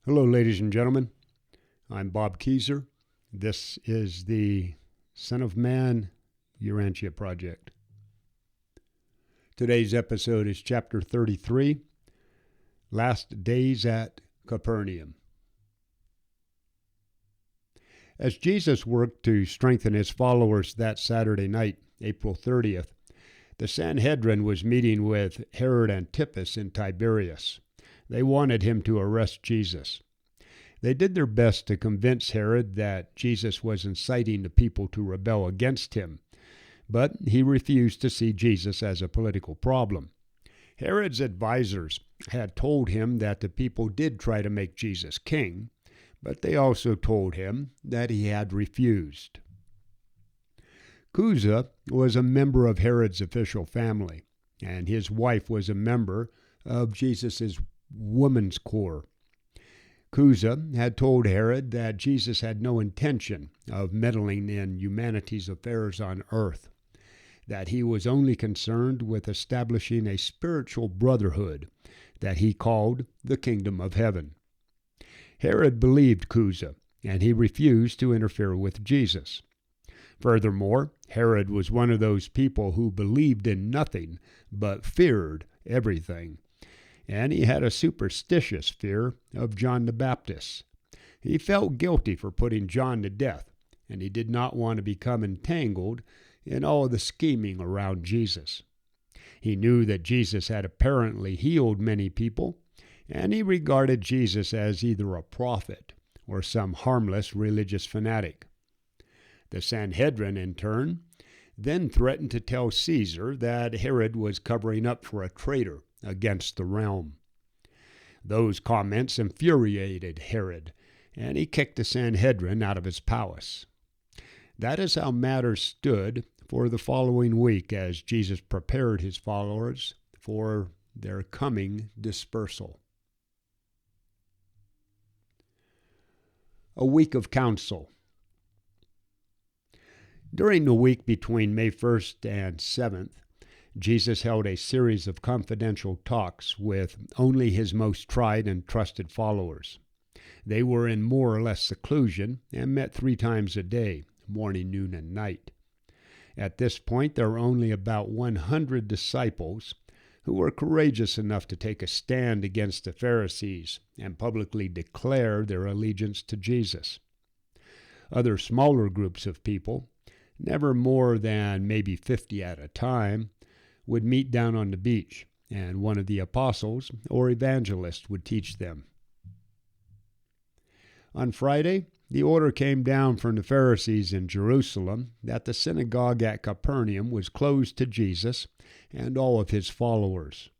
Hello, ladies and gentlemen. I'm Bob Keyser. This is the Son of Man Urantia Project. Today's episode is Chapter 33, Last Days at Capernaum. As Jesus worked to strengthen his followers that Saturday night, April 30th, the Sanhedrin was meeting with Herod Antipas in Tiberias. They wanted him to arrest Jesus. They did their best to convince Herod that Jesus was inciting the people to rebel against him, but he refused to see Jesus as a political problem. Herod's advisors had told him that the people did try to make Jesus king, but they also told him that he had refused. Chuza was a member of Herod's official family, and his wife was a member of Jesus' woman's corps. Chuza had told Herod that Jesus had no intention of meddling in humanity's affairs on earth, that he was only concerned with establishing a spiritual brotherhood that he called the Kingdom of Heaven. Herod believed Chuza, and he refused to interfere with Jesus. Furthermore, Herod was one of those people who believed in nothing but feared everything, and he had a superstitious fear of John the Baptist. He felt guilty for putting John to death, and he did not want to become entangled in all the scheming around Jesus. He knew that Jesus had apparently healed many people, and he regarded Jesus as either a prophet or some harmless religious fanatic. The Sanhedrin, in turn, then threatened to tell Caesar that Herod was covering up for a traitor against the realm. Those comments infuriated Herod, and he kicked the Sanhedrin out of his palace. That is how matters stood for the following week as Jesus prepared his followers for their coming dispersal. A week of counsel. During the week between May 1st and 7th, Jesus held a series of confidential talks with only his most tried and trusted followers. They were in more or less seclusion and met 3 times a day, morning, noon, and night. At this point, there were only about 100 disciples who were courageous enough to take a stand against the Pharisees and publicly declare their allegiance to Jesus. Other smaller groups of people, never more than maybe 50 at a time, would meet down on the beach, and one of the apostles or evangelists would teach them. On Friday, the order came down from the Pharisees in Jerusalem that the synagogue at Capernaum was closed to Jesus and all of his followers.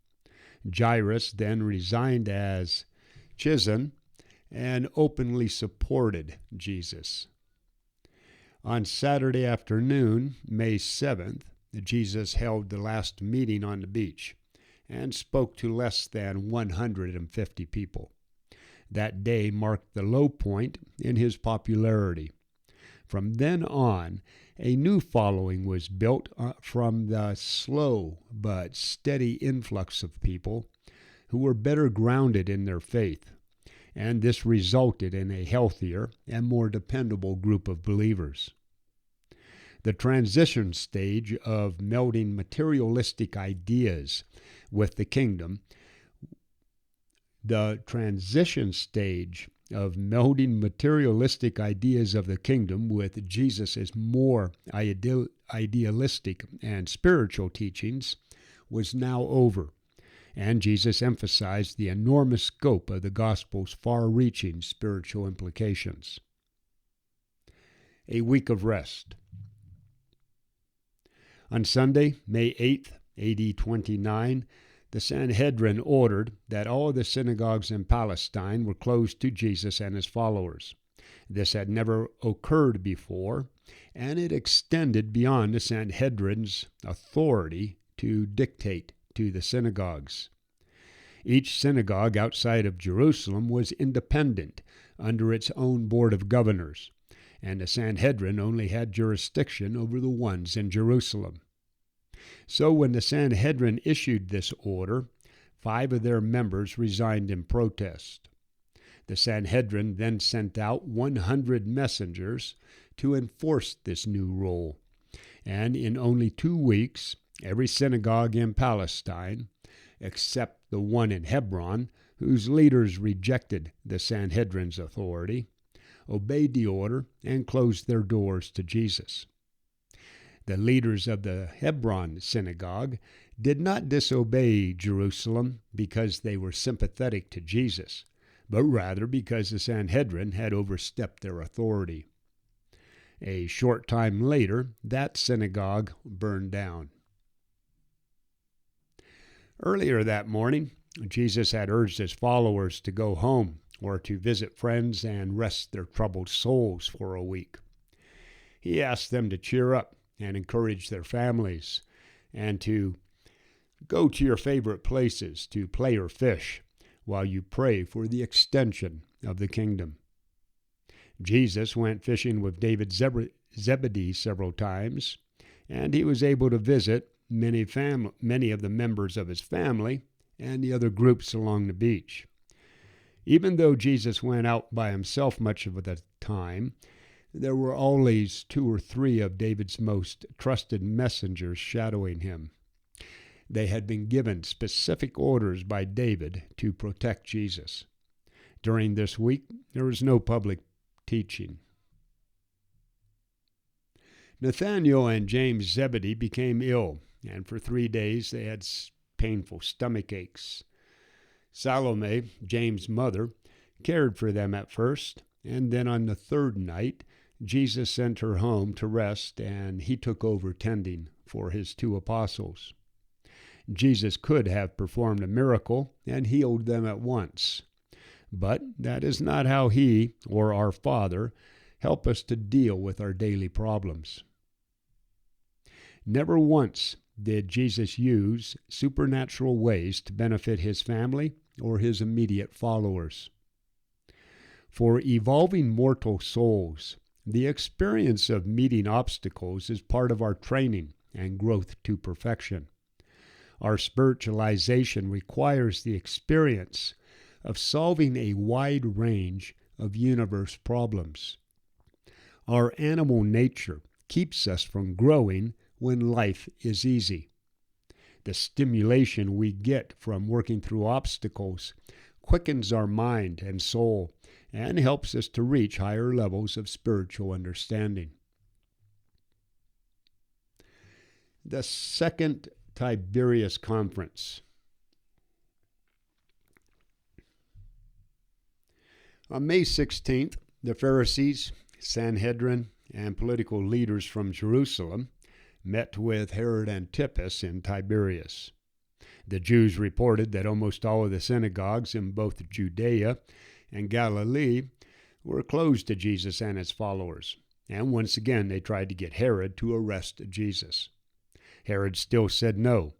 Jairus then resigned as Chisan and openly supported Jesus. On Saturday afternoon, May 7th, Jesus held the last meeting on the beach and spoke to less than 150 people. That day marked the low point in his popularity. From then on, a new following was built from the slow but steady influx of people who were better grounded in their faith, and this resulted in a healthier and more dependable group of believers. The transition stage of melding materialistic ideas with the kingdom of the kingdom with Jesus' more idealistic and spiritual teachings was now over, and Jesus emphasized the enormous scope of the gospel's far-reaching spiritual implications. A week of rest. On Sunday, May 8th, AD 29, the Sanhedrin ordered that all the synagogues in Palestine were closed to Jesus and his followers. This had never occurred before, and it extended beyond the Sanhedrin's authority to dictate to the synagogues. Each synagogue outside of Jerusalem was independent under its own board of governors, and the Sanhedrin only had jurisdiction over the ones in Jerusalem. So when the Sanhedrin issued this order, 5 of their members resigned in protest. The Sanhedrin then sent out 100 messengers to enforce this new rule, and in only 2 weeks, every synagogue in Palestine, except the one in Hebron, whose leaders rejected the Sanhedrin's authority, obeyed the order and closed their doors to Jesus. The leaders of the Hebron synagogue did not disobey Jerusalem because they were sympathetic to Jesus, but rather because the Sanhedrin had overstepped their authority. A short time later, that synagogue burned down. Earlier that morning, Jesus had urged his followers to go home or to visit friends and rest their troubled souls for a week. He asked them to cheer up and encourage their families and to go to your favorite places to play or fish while you pray for the extension of the kingdom. Jesus went fishing with David Zebedee several times, and he was able to visit many of the members of his family and the other groups along the beach. Even though Jesus went out by himself much of the time, there were always 2 or 3 of David's most trusted messengers shadowing him. They had been given specific orders by David to protect Jesus. During this week, there was no public teaching. Nathanael and James Zebedee became ill, and for 3 days they had painful stomach aches. Salome, James' mother, cared for them at first, and then on the 3rd night, Jesus sent her home to rest, and he took over tending for his 2 apostles. Jesus could have performed a miracle and healed them at once, but that is not how he or our Father help us to deal with our daily problems. Never once did Jesus use supernatural ways to benefit his family or his immediate followers. For evolving mortal souls, the experience of meeting obstacles is part of our training and growth to perfection. Our spiritualization requires the experience of solving a wide range of universe problems. Our animal nature keeps us from growing when life is easy. The stimulation we get from working through obstacles quickens our mind and soul and helps us to reach higher levels of spiritual understanding. The Second Tiberius Conference. On May 16th, the Pharisees, Sanhedrin, and political leaders from Jerusalem met with Herod Antipas in Tiberias. The Jews reported that almost all of the synagogues in both Judea and Galilee were closed to Jesus and his followers, and once again they tried to get Herod to arrest Jesus. Herod still said no,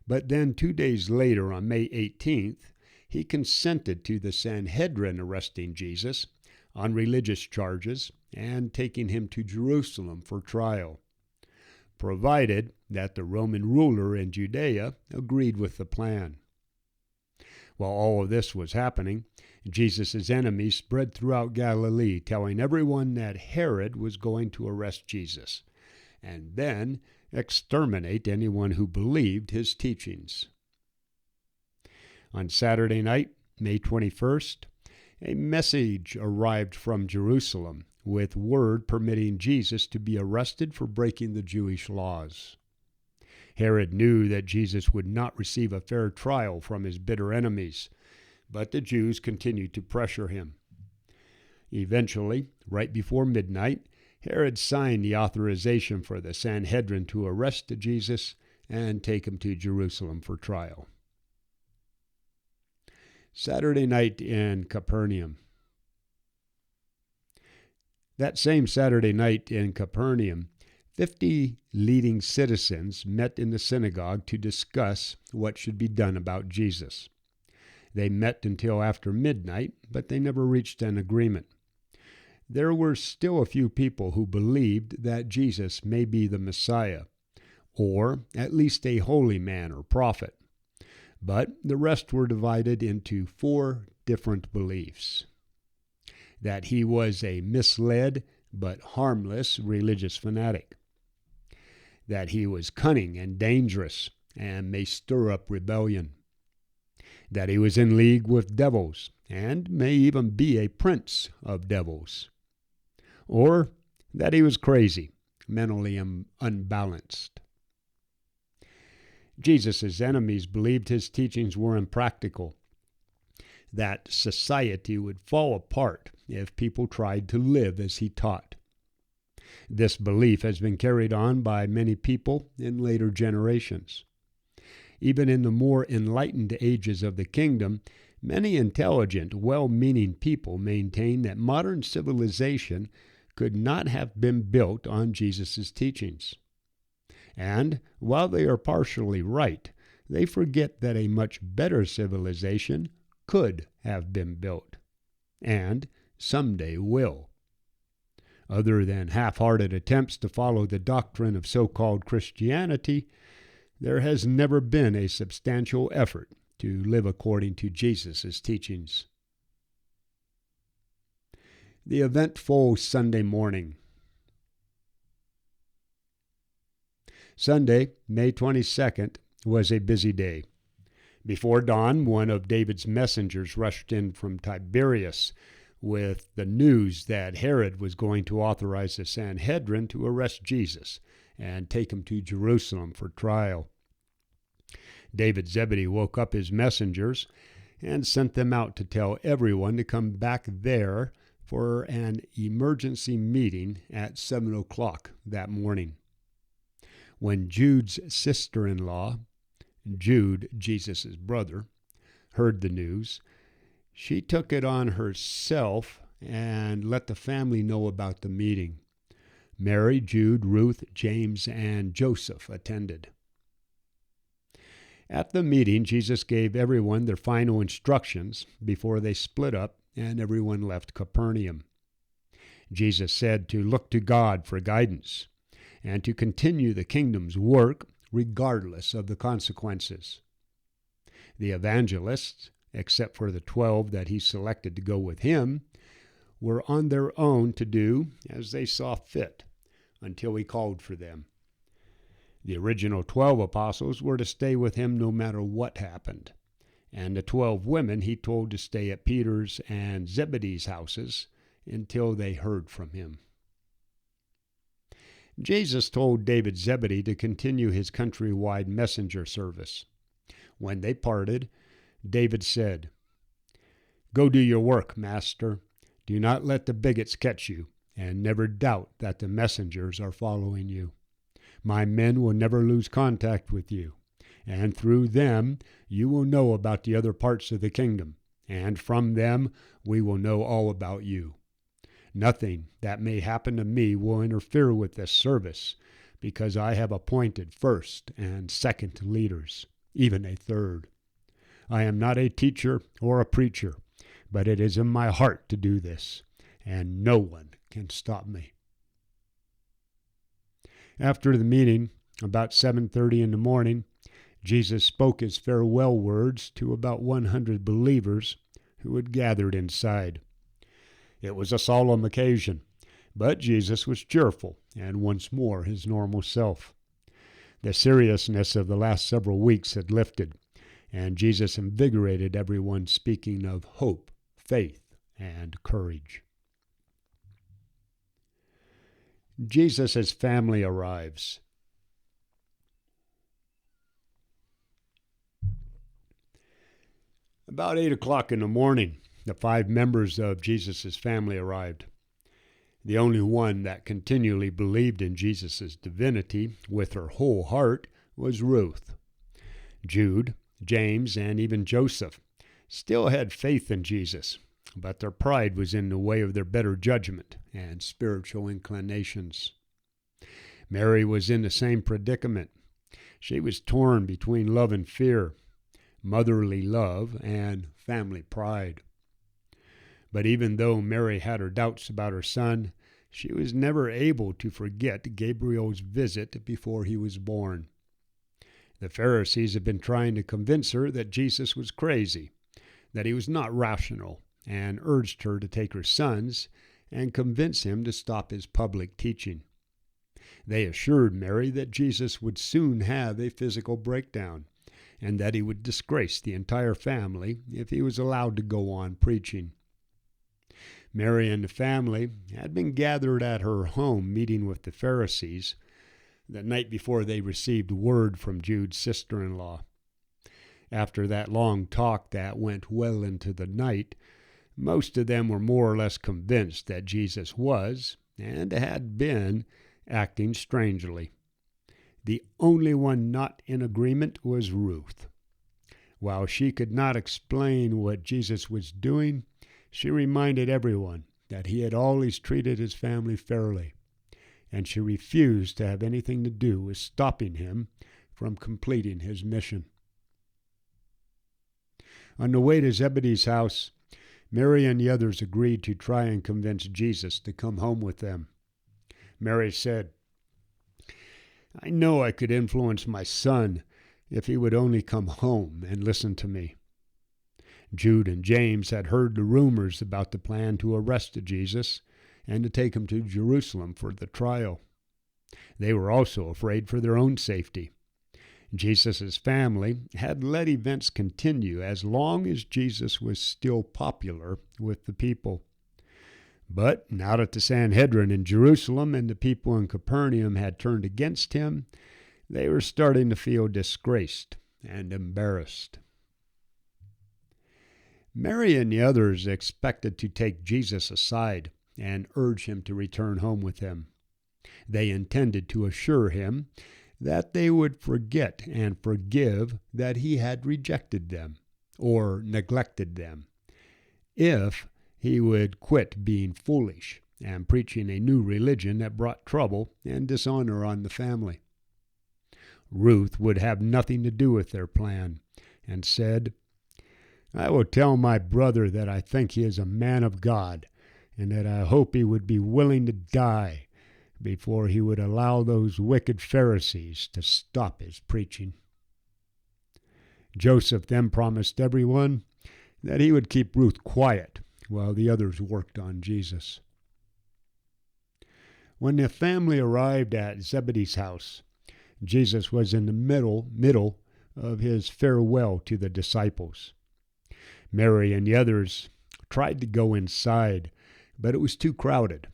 but then 2 days later, on May 18th, he consented to the Sanhedrin arresting Jesus on religious charges and taking him to Jerusalem for trial, provided that the Roman ruler in Judea agreed with the plan. While all of this was happening, Jesus' enemies spread throughout Galilee, telling everyone that Herod was going to arrest Jesus and then exterminate anyone who believed his teachings. On Saturday night, May 21st, a message arrived from Jerusalem with word permitting Jesus to be arrested for breaking the Jewish laws. Herod knew that Jesus would not receive a fair trial from his bitter enemies, but the Jews continued to pressure him. Eventually, right before midnight, Herod signed the authorization for the Sanhedrin to arrest Jesus and take him to Jerusalem for trial. Saturday night in Capernaum. That same Saturday night in Capernaum, 50 leading citizens met in the synagogue to discuss what should be done about Jesus. They met until after midnight, but they never reached an agreement. There were still a few people who believed that Jesus may be the Messiah, or at least a holy man or prophet. But the rest were divided into 4 different beliefs. that he was a misled but harmless religious fanatic, that he was cunning and dangerous and may stir up rebellion, that he was in league with devils and may even be a prince of devils, or that he was crazy, mentally unbalanced. Jesus' enemies believed his teachings were impractical, that society would fall apart if people tried to live as he taught. This belief has been carried on by many people in later generations. Even in the more enlightened ages of the kingdom, many intelligent, well-meaning people maintain that modern civilization could not have been built on Jesus' teachings. And while they are partially right, they forget that a much better civilization could have been built, and someday will. Other than half-hearted attempts to follow the doctrine of so-called Christianity, there has never been a substantial effort to live according to Jesus' teachings. The eventful Sunday morning. Sunday, May 22nd, was a busy day. Before dawn, one of David's messengers rushed in from Tiberias with the news that Herod was going to authorize the Sanhedrin to arrest Jesus and take him to Jerusalem for trial. David Zebedee woke up his messengers and sent them out to tell everyone to come back there for an emergency meeting at 7 o'clock that morning. When Jude's sister-in-law, Jude, Jesus' brother, heard the news, she took it on herself and let the family know about the meeting. Mary, Jude, Ruth, James, and Joseph attended. At the meeting, Jesus gave everyone their final instructions before they split up and everyone left Capernaum. Jesus said to look to God for guidance and to continue the kingdom's work regardless of the consequences. The evangelists, except for the 12 that he selected to go with him, were on their own to do as they saw fit until he called for them. The original 12 apostles were to stay with him no matter what happened, and the 12 women he told to stay at Peter's and Zebedee's houses until they heard from him. Jesus told David Zebedee to continue his countrywide messenger service. When they parted, David said, "Go do your work, Master. Do not let the bigots catch you, and never doubt that the messengers are following you. My men will never lose contact with you, and through them you will know about the other parts of the kingdom, and from them we will know all about you. Nothing that may happen to me will interfere with this service, because I have appointed first and second leaders, even a third. I am not a teacher or a preacher, but it is in my heart to do this, and no one can stop me." After the meeting, about 7:30 in the morning, Jesus spoke his farewell words to about 100 believers who had gathered inside. It was a solemn occasion, but Jesus was cheerful and once more his normal self. The seriousness of the last several weeks had lifted, and Jesus invigorated everyone, speaking of hope, faith, and courage. Jesus' family arrives. About 8 o'clock in the morning, the 5 members of Jesus' family arrived. The only one that continually believed in Jesus' divinity with her whole heart was Ruth. Jude, James, and even Joseph still had faith in Jesus, but their pride was in the way of their better judgment and spiritual inclinations. Mary was in the same predicament. She was torn between love and fear, motherly love and family pride. But even though Mary had her doubts about her son, she was never able to forget Gabriel's visit before he was born. The Pharisees had been trying to convince her that Jesus was crazy, that he was not rational, and urged her to take her sons and convince him to stop his public teaching. They assured Mary that Jesus would soon have a physical breakdown, and that he would disgrace the entire family if he was allowed to go on preaching. Mary and the family had been gathered at her home meeting with the Pharisees the night before they received word from Jude's sister-in-law. After that long talk that went well into the night, most of them were more or less convinced that Jesus was, and had been, acting strangely. The only one not in agreement was Ruth. While she could not explain what Jesus was doing, she reminded everyone that he had always treated his family fairly, and she refused to have anything to do with stopping him from completing his mission. On the way to Zebedee's house, Mary and the others agreed to try and convince Jesus to come home with them. Mary said, "I know I could influence my son if he would only come home and listen to me." Jude and James had heard the rumors about the plan to arrest Jesus and to take him to Jerusalem for the trial. They were also afraid for their own safety. Jesus' family had let events continue as long as Jesus was still popular with the people. But now that the Sanhedrin in Jerusalem and the people in Capernaum had turned against him, they were starting to feel disgraced and embarrassed. Mary and the others expected to take Jesus aside and urge him to return home with them. They intended to assure him that they would forget and forgive that he had rejected them or neglected them, if he would quit being foolish and preaching a new religion that brought trouble and dishonor on the family. Ruth would have nothing to do with their plan and said, "I will tell my brother that I think he is a man of God and that I hope he would be willing to die before he would allow those wicked Pharisees to stop his preaching." Joseph then promised everyone that he would keep Ruth quiet while the others worked on Jesus. When the family arrived at Zebedee's house, Jesus was in the middle of his farewell to the disciples. Mary and the others tried to go inside, but it was too crowded.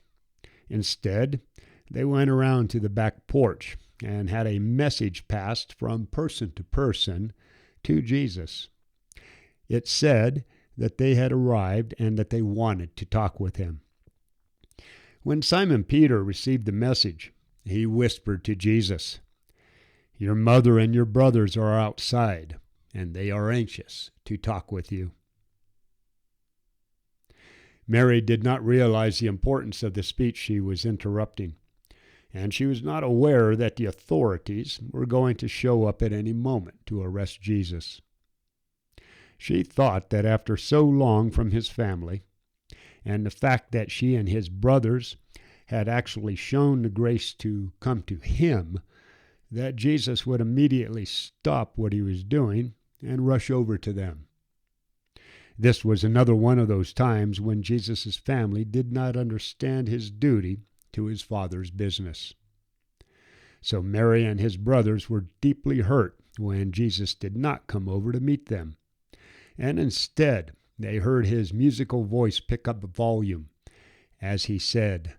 Instead, they went around to the back porch and had a message passed from person to person to Jesus. It said that they had arrived and that they wanted to talk with him. When Simon Peter received the message, he whispered to Jesus, "Your mother and your brothers are outside, and they are anxious to talk with you." Mary did not realize the importance of the speech she was interrupting, and she was not aware that the authorities were going to show up at any moment to arrest Jesus. She thought that after so long from his family, and the fact that she and his brothers had actually shown the grace to come to him, that Jesus would immediately stop what he was doing and rush over to them. This was another one of those times when Jesus' family did not understand his duty to his Father's business. So Mary and his brothers were deeply hurt when Jesus did not come over to meet them, and instead they heard his musical voice pick up volume as he said,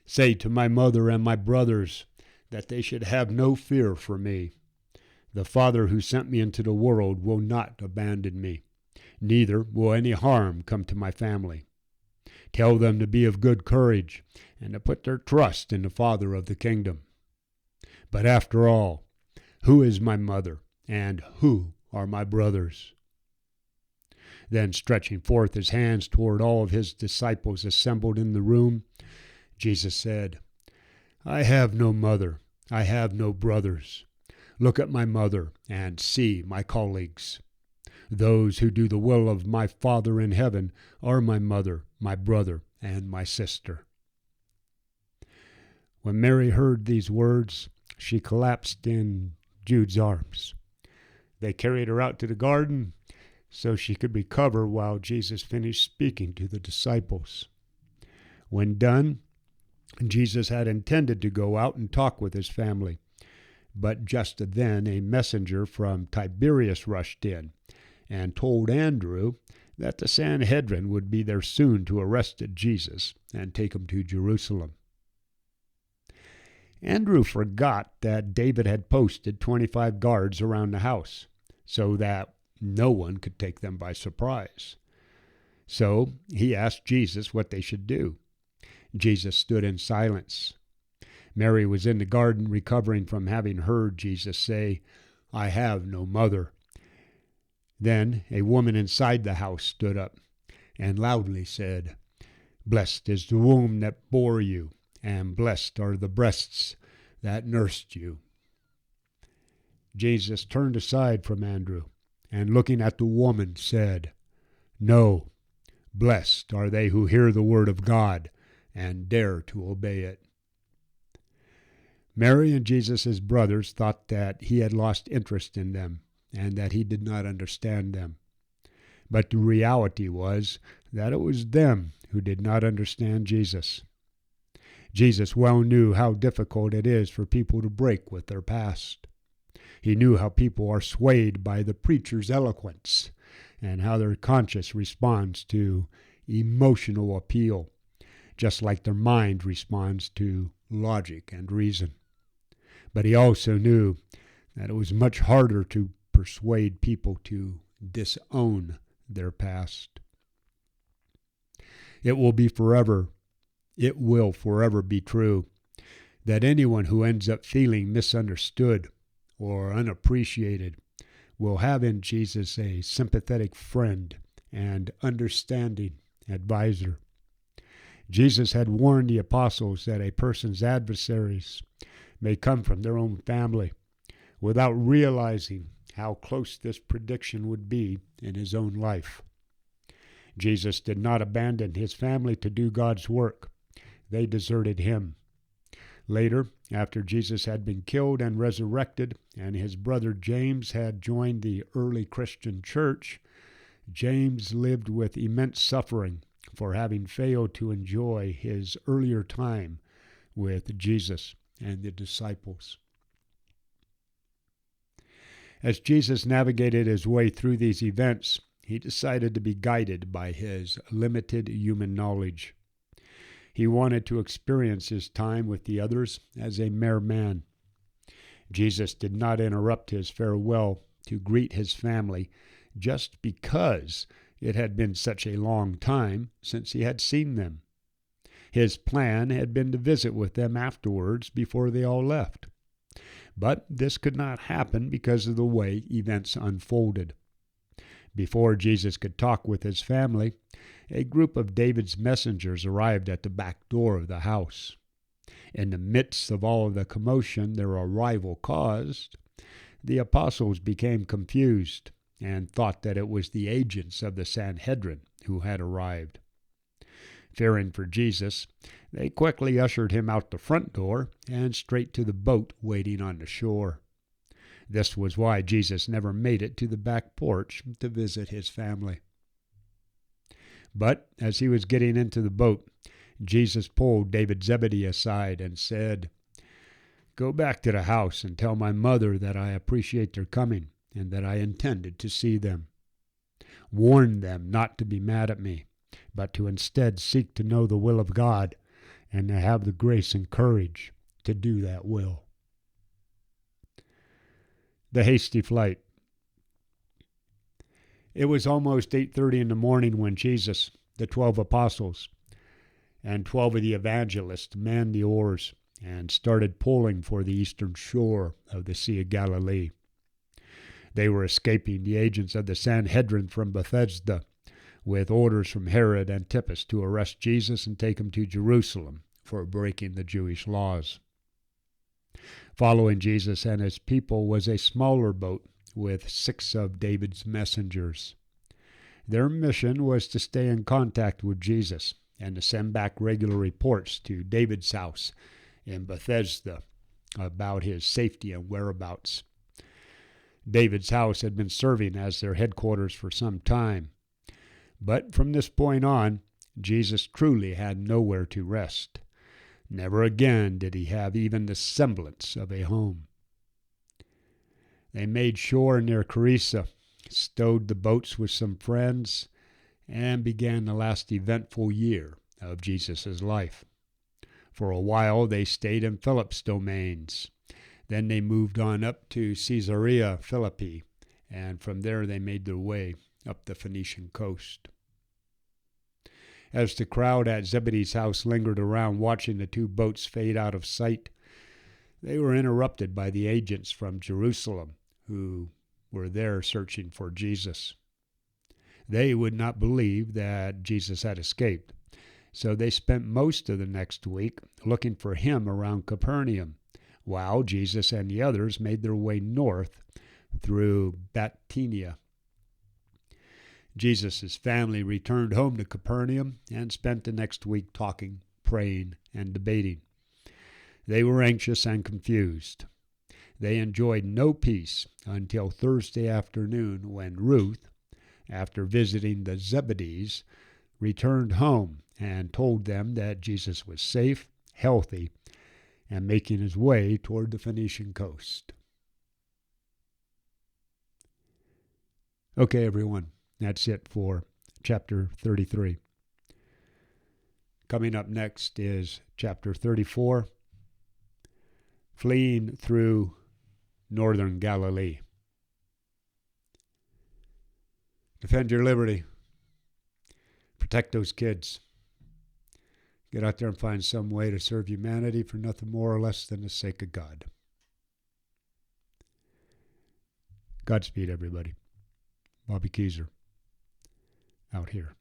"Say to my mother and my brothers that they should have no fear for me. The Father who sent me into the world will not abandon me, neither will any harm come to my family. Tell them to be of good courage and to put their trust in the Father of the kingdom. But after all, who is my mother and who are my brothers?" Then, stretching forth his hands toward all of his disciples assembled in the room, Jesus said, "I have no mother, I have no brothers. Look at my mother and see my colleagues. Those who do the will of my Father in heaven are my mother, my brother, and my sister." When Mary heard these words, she collapsed in Jude's arms. They carried her out to the garden, so she could recover while Jesus finished speaking to the disciples. When done, Jesus had intended to go out and talk with his family, but just then a messenger from Tiberias rushed in and told Andrew that the Sanhedrin would be there soon to arrest Jesus and take him to Jerusalem. Andrew forgot that David had posted 25 guards around the house so that no one could take them by surprise. So he asked Jesus what they should do. Jesus stood in silence. Mary was in the garden recovering from having heard Jesus say, "I have no mother." Then a woman inside the house stood up and loudly said, "Blessed is the womb that bore you, and blessed are the breasts that nursed you." Jesus turned aside from Andrew and, looking at the woman, said, "No, blessed are they who hear the word of God and dare to obey it." Mary and Jesus' brothers thought that he had lost interest in them and that he did not understand them. But the reality was that it was them who did not understand Jesus. Jesus well knew how difficult it is for people to break with their past. He knew how people are swayed by the preacher's eloquence and how their conscience responds to emotional appeal, just like their mind responds to logic and reason. But he also knew that it was much harder to persuade people to disown their past. It will forever be true that anyone who ends up feeling misunderstood or unappreciated will have in Jesus a sympathetic friend and understanding advisor. Jesus had warned the apostles that a person's adversaries may come from their own family, without realizing how close this prediction would be in his own life. Jesus did not abandon his family to do God's work. They deserted him. Later, after Jesus had been killed and resurrected, and his brother James had joined the early Christian church, James lived with immense suffering for having failed to enjoy his earlier time with Jesus and the disciples. As Jesus navigated his way through these events, he decided to be guided by his limited human knowledge. He wanted to experience his time with the others as a mere man. Jesus did not interrupt his farewell to greet his family just because it had been such a long time since he had seen them. His plan had been to visit with them afterwards before they all left. But this could not happen because of the way events unfolded. Before Jesus could talk with his family, a group of David's messengers arrived at the back door of the house. In the midst of all of the commotion their arrival caused, the apostles became confused and thought that it was the agents of the Sanhedrin who had arrived. Fearing for Jesus, they quickly ushered him out the front door and straight to the boat waiting on the shore. This was why Jesus never made it to the back porch to visit his family. But as he was getting into the boat, Jesus pulled David Zebedee aside and said, "Go back to the house and tell my mother that I appreciate their coming and that I intended to see them. Warn them not to be mad at me, but to instead seek to know the will of God and to have the grace and courage to do that will." The hasty flight. It was almost 8:30 in the morning when Jesus, the 12 apostles, and 12 of the evangelists manned the oars and started pulling for the eastern shore of the Sea of Galilee. They were escaping the agents of the Sanhedrin from Bethesda, with orders from Herod Antipas to arrest Jesus and take him to Jerusalem for breaking the Jewish laws. Following Jesus and his people was a smaller boat with 6 of David's messengers. Their mission was to stay in contact with Jesus and to send back regular reports to David's house in Bethesda about his safety and whereabouts. David's house had been serving as their headquarters for some time. But from this point on, Jesus truly had nowhere to rest. Never again did he have even the semblance of a home. They made shore near Charissa, stowed the boats with some friends, and began the last eventful year of Jesus' life. For a while they stayed in Philip's domains. Then they moved on up to Caesarea Philippi, and from there they made their way up the Phoenician coast. As the crowd at Zebedee's house lingered around watching the two boats fade out of sight, they were interrupted by the agents from Jerusalem who were there searching for Jesus. They would not believe that Jesus had escaped, so they spent most of the next week looking for him around Capernaum, while Jesus and the others made their way north through Bithynia. Jesus' family returned home to Capernaum and spent the next week talking, praying, and debating. They were anxious and confused. They enjoyed no peace until Thursday afternoon when Ruth, after visiting the Zebedees, returned home and told them that Jesus was safe, healthy, and making his way toward the Phoenician coast. Okay, everyone. That's it for chapter 33. Coming up next is chapter 34, Fleeing Through Northern Galilee. Defend your liberty. Protect those kids. Get out there and find some way to serve humanity for nothing more or less than the sake of God. Godspeed, everybody. Bobby Keyser. Out here.